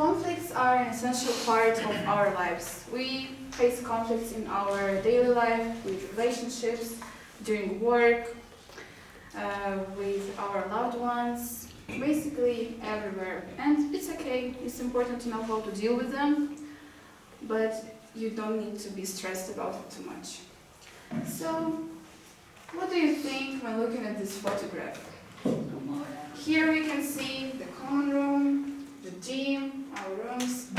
Conflicts are an essential part of our lives. We face conflicts in our daily life, with relationships, during work, with our loved ones, basically everywhere. And it's okay, it's important to know how to deal with them, but you don't need to be stressed about it too much. So, what do you think when looking at this photograph? Here we can see the common room, the gym, our rooms,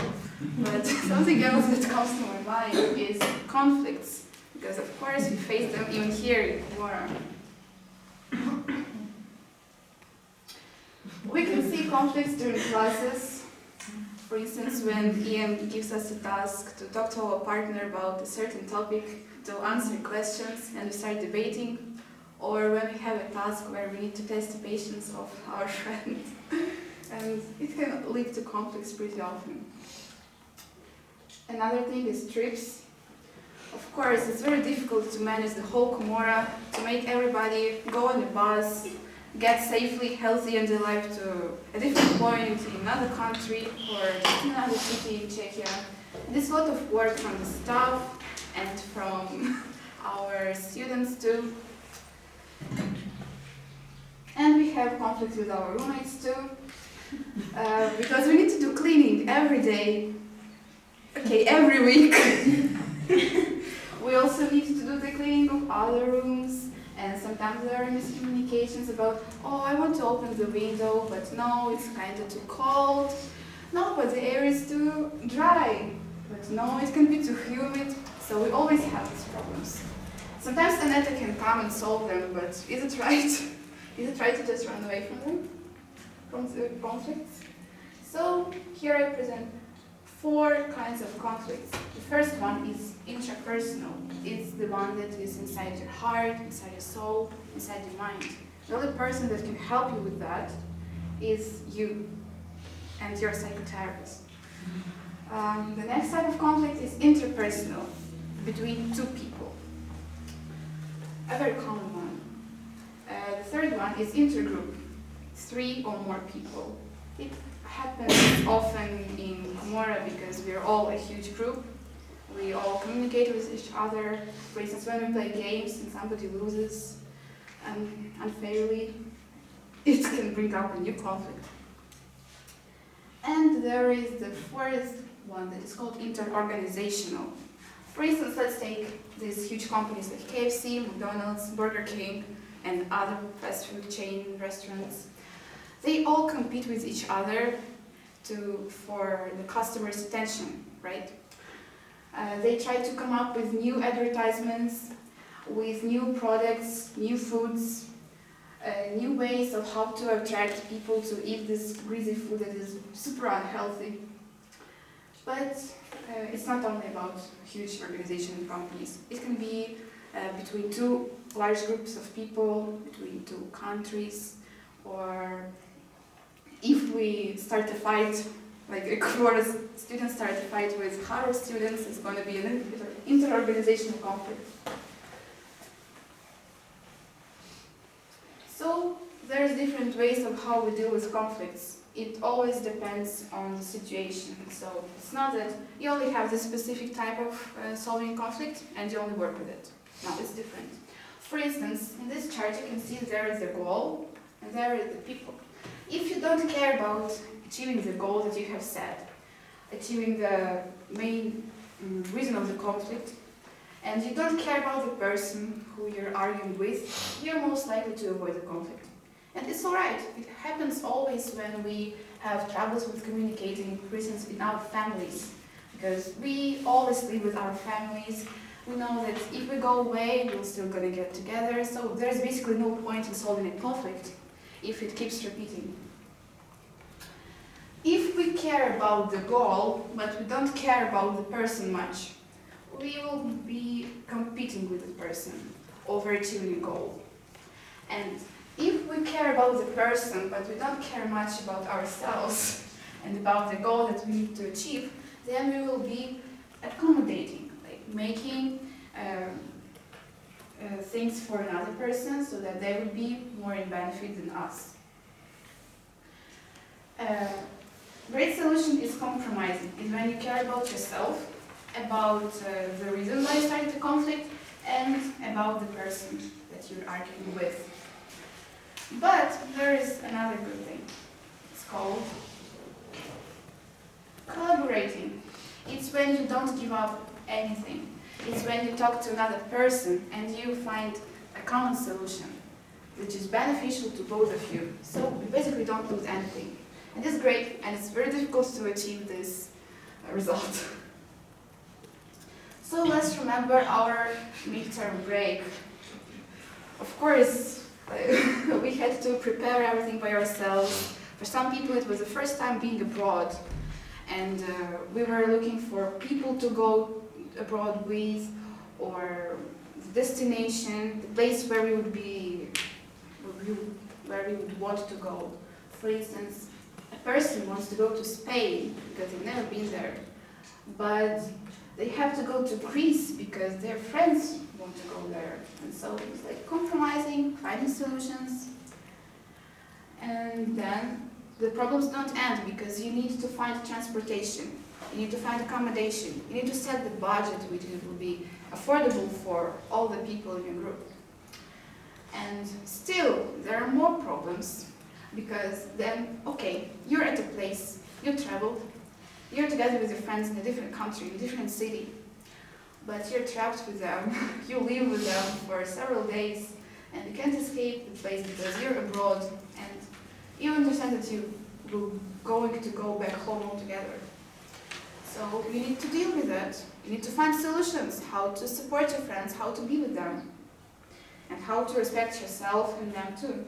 but something else that comes to my mind is conflicts, because of course we face them even here in Alona. We can see conflicts during classes. For instance, when Ian gives us a task to talk to our partner about a certain topic, to answer questions, and we start debating, or when we have a task where we need to test the patience of our friend. And it can lead to conflicts pretty often. Another thing is trips. Of course, it's very difficult to manage the whole Comora, to make everybody go on the bus, get safely, healthy and alive to a different point in another country or just another city in Czechia. And it's a lot of work from the staff and from our students too. And we have conflicts with our roommates too, because we need to do cleaning every day, okay, every week. We also need to do the cleaning of other rooms, and sometimes there are miscommunications about, oh, I want to open the window, but no, it's kind of too cold. No, but the air is too dry. But no, it can be too humid. So we always have these problems. Sometimes Aneta can come and solve them, but is it right? Is it right to just run away from them? From the conflicts? So here I present 4 kinds of conflicts. The first one is intrapersonal. It's the one that is inside your heart, inside your soul, inside your mind. The only person that can help you with that is you and your psychotherapist. The next type of conflict is interpersonal, between 2 people. A very common one. The third one is intergroup, 3 or more people. It happens often in Comora because we are all a huge group. We all communicate with each other. For instance, when we play games and somebody loses unfairly, it can bring up a new conflict. And there is the 4th one that is called interorganizational. For instance, let's take these huge companies like KFC, McDonald's, Burger King, and other fast food chain restaurants. They all compete with each other for the customer's attention, right? They try to come up with new advertisements, with new products, new foods, new ways of how to attract people to eat this greasy food that is super unhealthy. But it's not only about huge organizations and companies. It can be between 2 large groups of people, between 2 countries, or if we start a fight, like a course, students start a fight with other students, it's going to be an inter-organizational conflict. So there's different ways of how we deal with conflicts. It always depends on the situation. So it's not that you only have this specific type of solving conflict and you only work with it. No, it's different. For instance, in this chart you can see there is the goal and there is the people. If you don't care about achieving the goal that you have set, achieving the main reason of the conflict, and you don't care about the person who you're arguing with, you're most likely to avoid the conflict. And it's alright, it happens always when we have troubles with communicating, for instance, in our families. Because we always live with our families, we know that if we go away, we're still gonna get together, so there's basically no point in solving a conflict if it keeps repeating. If we care about the goal, but we don't care about the person much, we will be competing with the person over achieving a goal. And if we care about the person, but we don't care much about ourselves and about the goal that we need to achieve, then we will be accommodating, like making things for another person so that they would be more in benefit than us. Great solution is compromising. It's when you care about yourself, about the reason why you started the conflict, and about the person that you're arguing with. But there is another good thing. It's called collaborating. It's when you don't give up anything. It's when you talk to another person and you find a common solution, which is beneficial to both of you. So you basically don't lose anything. And it's great, and it's very difficult to achieve this result. So let's remember our midterm break. Of course, we had to prepare everything by ourselves. For some people it was the first time being abroad, and we were looking for people to go abroad with, or the destination, the place where we would be, where we would want to go. For instance, a person wants to go to Spain because they've never been there, but they have to go to Greece because their friends want to go there. And so it's like compromising, finding solutions, and then the problems don't end because you need to find transportation, you need to find accommodation, you need to set the budget which will be affordable for all the people in your group. And still, there are more problems because then, okay, you're at a place, you traveled, you're together with your friends in a different country, in a different city, but you're trapped with them, you live with them for several days, and you can't escape the place because you're abroad, and you understand that you will going to go back home altogether. So you need to deal with that. You need to find solutions, how to support your friends, how to be with them, and how to respect yourself and them too.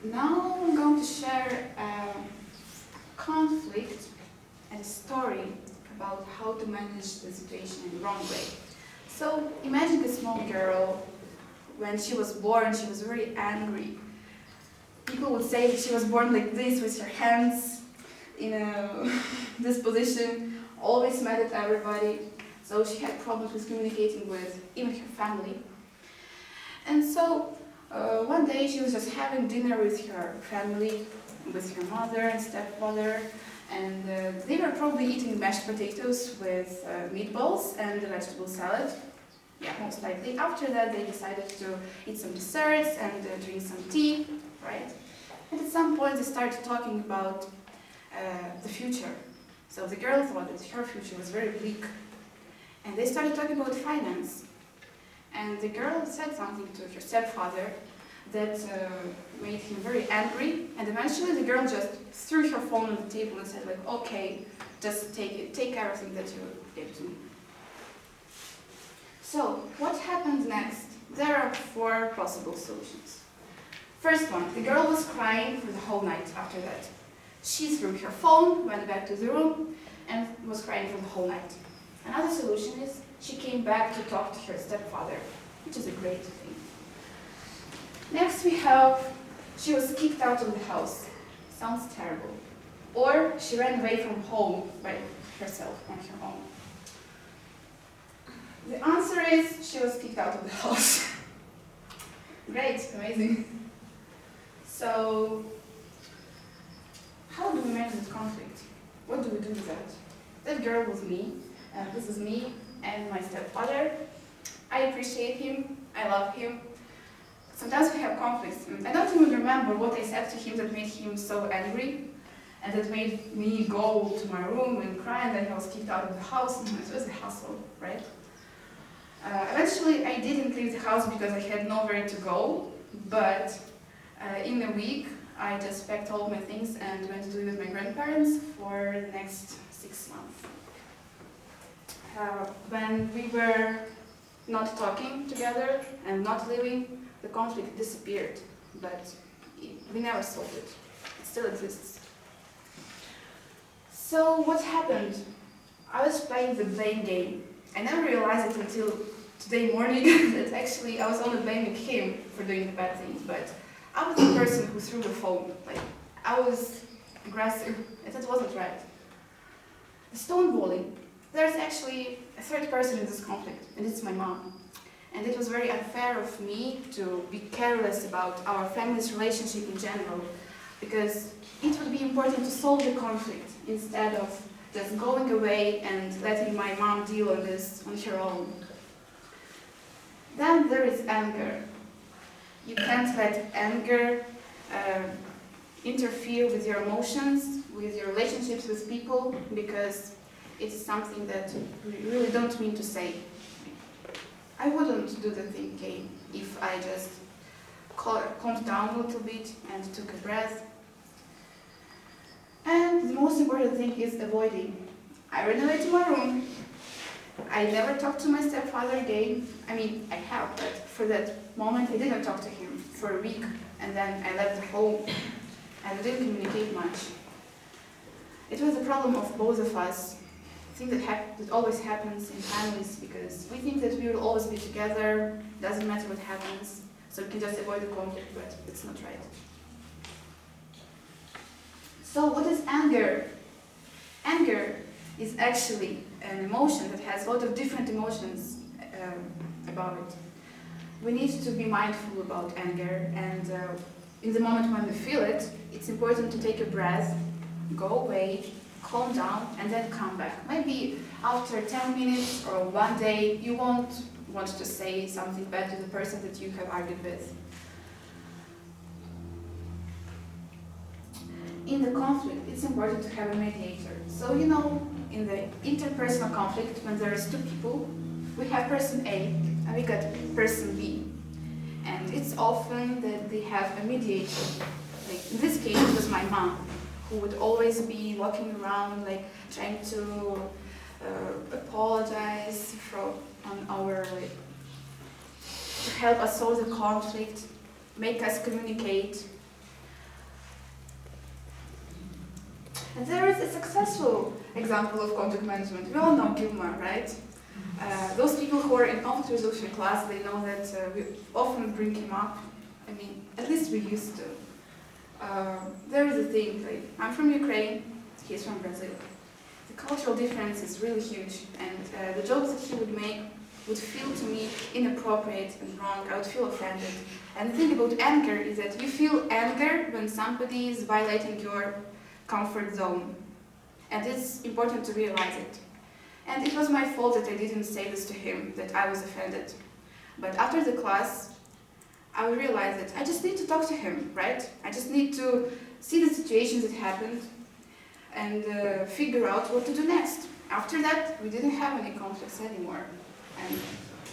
Now I'm going to share a conflict and a story about how to manage the situation in the wrong way. So imagine a small girl. When she was born, she was very angry. People would say that she was born like this, with her hands in this position, always mad at everybody. So she had problems with communicating with even her family. And so one day she was just having dinner with her family, with her mother and stepfather, and they were probably eating mashed potatoes with meatballs and a vegetable salad. Yeah, most likely. After that, they decided to eat some desserts and drink some tea, right? And at some point, they started talking about the future. So the girl thought that her future was very bleak. And they started talking about finance. And the girl said something to her stepfather that made him very angry. And eventually, the girl just threw her phone on the table and said, like, okay, just take it, take everything that you gave to me. So, what happened next? There are 4 possible solutions. First one, the girl was crying for the whole night after that. She threw her phone, went back to the room, and was crying for the whole night. Another solution is she came back to talk to her stepfather, which is a great thing. Next we have, she was kicked out of the house. Sounds terrible. Or she ran away from home by herself, on her own. The answer is she was kicked out of the house. Great, amazing. So, how do we manage this conflict? What do we do with that? That girl was me, and this is me and my stepfather. I appreciate him, I love him. Sometimes we have conflicts. I don't even remember what I said to him that made him so angry, and that made me go to my room and cry, and then I was kicked out of the house. It was a hassle, right? Eventually, I didn't leave the house because I had nowhere to go, but in a week, I just packed all my things and went to live with my grandparents for the next 6 months. When we were not talking together and not living, the conflict disappeared, but we never solved it. It still exists. So what happened? I was playing the blame game. I never realized it until today morning that actually I was only blaming him for doing the bad things, but I was the person who threw the phone. Like, I was aggressive, and that wasn't right. The stonewalling. There's actually a third person in this conflict, and it's my mom. And it was very unfair of me to be careless about our family's relationship in general. because it would be important to solve the conflict instead of just going away and letting my mom deal with this on her own. Then there is anger. You can't let anger interfere with your emotions, with your relationships with people, because it's something that we really don't mean to say. I wouldn't do the thing, okay, if I just calmed down a little bit and took a breath. And the most important thing is avoiding. I renovated my room. I never talked to my stepfather again. I mean, I have, but for that moment I didn't talk to him for a week, and then I left the home and we didn't communicate much. It was a problem of both of us. I think that always happens in families, because we think that we will always be together, doesn't matter what happens, so we can just avoid the conflict, but it's not right. So what is anger? Anger is actually an emotion that has a lot of different emotions about it. We need to be mindful about anger, and in the moment when we feel it, it's important to take a breath, go away, calm down, and then come back. Maybe after 10 minutes or one day, you won't want to say something bad to the person that you have argued with. In the conflict, it's important to have a mediator. So, you know, in the interpersonal conflict, when there is two people, we have person A and we got person B. And it's often that they have a mediator. Like in this case, it was my mom, who would always be walking around, like trying to apologize to help us solve the conflict, make us communicate. And there is a successful example of conflict management. We all know Gilmore, right? Those people who are in conflict resolution class, they know that we often bring him up. I mean, at least we used to. There is a thing, like, I'm from Ukraine, he's from Brazil. The cultural difference is really huge, and the jokes that he would make would feel to me inappropriate and wrong. I would feel offended. And the thing about anger is that you feel anger when somebody is violating your comfort zone. And it's important to realize it. And it was my fault that I didn't say this to him, that I was offended. But after the class, I realized that I just need to talk to him, right? I just need to see the situations that happened and figure out what to do next. After that, we didn't have any conflicts anymore. And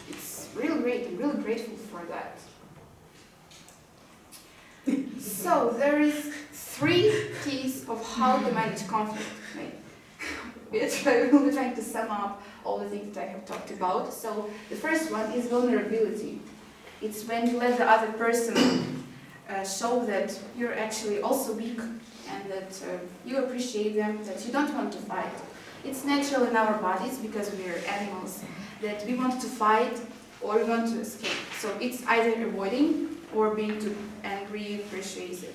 it's really great. I'm really grateful for that. So there is 3 keys of how to manage conflict. We're trying to sum up all the things that I have talked about. So the first one is vulnerability. It's when you let the other person show that you're actually also weak and that you appreciate them, that you don't want to fight. It's natural in our bodies, because we are animals, that we want to fight or we want to escape. So it's either avoiding or being too angry and persuasive.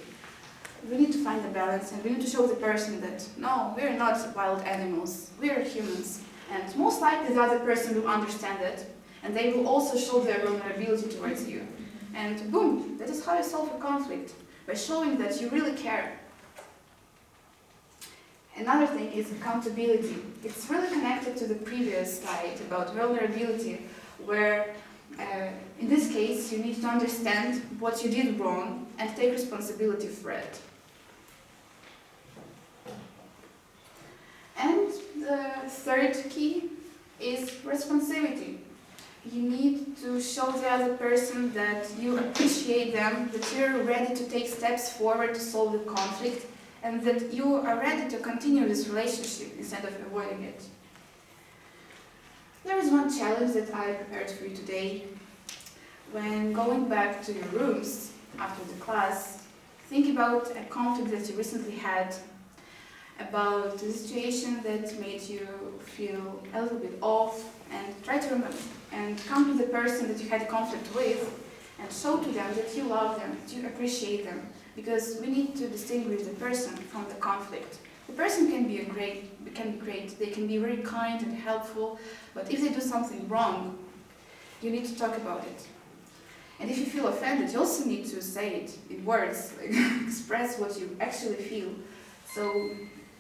We need to find a balance, and we need to show the person that, no, we're not wild animals, we're humans. And most likely the other person will understand it, and they will also show their vulnerability towards you. And boom, that is how you solve a conflict, by showing that you really care. Another thing is accountability. It's really connected to the previous slide about vulnerability, where in this case you need to understand what you did wrong and take responsibility for it. And the third key is responsivity. You need to show the other person that you appreciate them, that you're ready to take steps forward to solve the conflict, and that you are ready to continue this relationship instead of avoiding it. There is one challenge that I prepared for you today. When going back to your rooms after the class, think about a conflict that you recently had, about the situation that made you feel a little bit off, and try to remember and come to the person that you had a conflict with and show to them that you love them, that you appreciate them, because we need to distinguish the person from the conflict. The person can be great, they can be very kind and helpful, but if they do something wrong, you need to talk about it. And if you feel offended, you also need to say it in words, like, express what you actually feel. So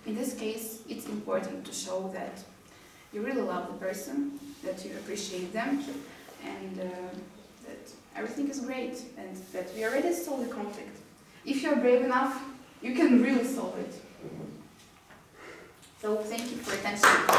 in this case, it's important to show that you really love the person, that you appreciate them, and that everything is great, and that we are ready to solve the conflict. If you're brave enough, you can really solve it. So thank you for attention.